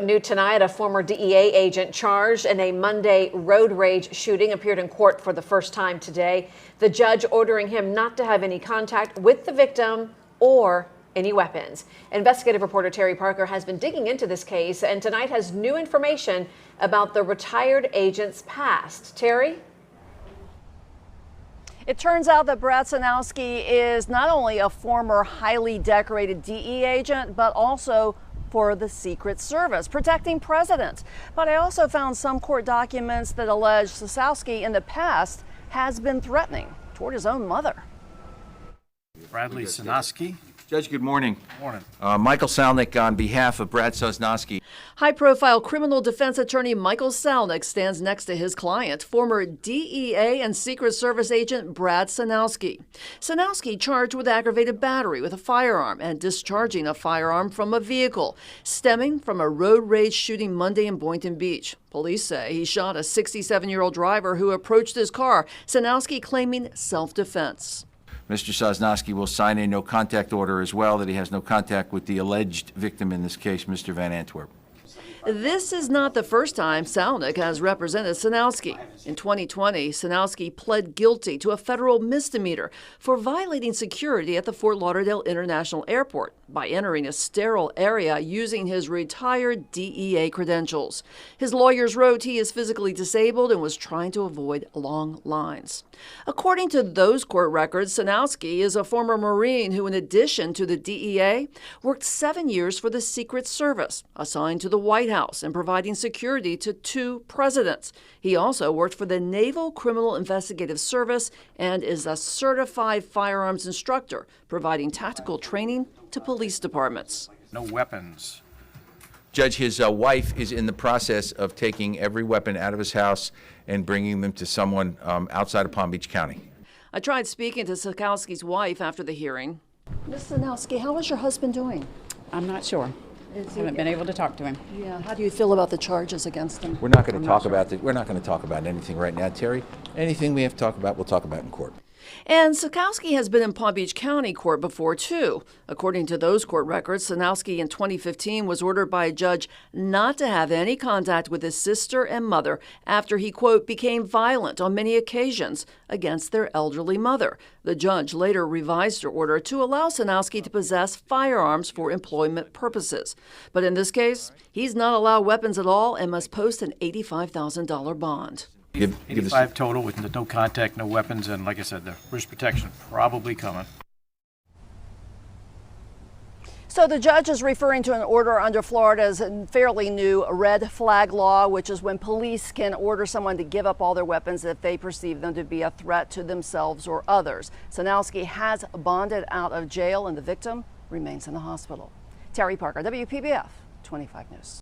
New tonight, a former DEA agent charged in a Monday road rage shooting appeared in court for the first time today. The judge ordering him not to have any contact with the victim or any weapons. Investigative reporter Terry Parker has been digging into this case and tonight has new information about the retired agent's past. Terry? It turns out that Brad Sanowski is not only a former highly decorated DEA agent, but also for the Secret Service, protecting presidents. But I also found some court documents that allege Sanowski in the past has been threatening toward his own mother. Bradley Sanowski. Judge, good morning. Morning. Michael Salnick on behalf of Brad Sanowski. High-profile criminal defense attorney Michael Salnick stands next to his client, former DEA and Secret Service agent Brad Sanowski. Sanowski charged with aggravated battery with a firearm and discharging a firearm from a vehicle, stemming from a road rage shooting Monday in Boynton Beach. Police say he shot a 67-year-old driver who approached his car, Sanowski claiming self-defense. Mr. Sanowski will sign a no-contact order as well, that he has no contact with the alleged victim in this case, Mr. Van Antwerp. This is not the first time Salnick has represented Sanowski. In 2020, Sanowski pled guilty to a federal misdemeanor for violating security at the Fort Lauderdale International Airport by entering a sterile area using his retired DEA credentials. His lawyers wrote he is physically disabled and was trying to avoid long lines. According to those court records, Sanowski is a former Marine who, in addition to the DEA, worked 7 years for the Secret Service, assigned to the White House and providing security to 2 presidents. He also worked for the Naval Criminal Investigative Service and is a certified firearms instructor, providing tactical training to police departments. No weapons. Judge, his wife is in the process of taking every weapon out of his house and bringing them to someone outside of Palm Beach County. I tried speaking to Sanowski's wife after the hearing. Ms. Sanowski, how is your husband doing? I'm not sure. Haven't been able to talk to him. Yeah. How do you feel about the charges against him? We're not going to talk about we're not going to talk about anything right now, Terry. Anything we have to talk about, we'll talk about in court. And Sanowski has been in Palm Beach County Court before, too. According to those court records, Sanowski in 2015 was ordered by a judge not to have any contact with his sister and mother after he, quote, became violent on many occasions against their elderly mother. The judge later revised her order to allow Sanowski to possess firearms for employment purposes. But in this case, he's not allowed weapons at all and must post an $85,000 bond. 85 total with no contact, no weapons, and like I said, the wrist protection probably coming. So the judge is referring to an order under Florida's fairly new red flag law, which is when police can order someone to give up all their weapons if they perceive them to be a threat to themselves or others. Sanowski has bonded out of jail and the victim remains in the hospital. Terry Parker, WPBF 25 News.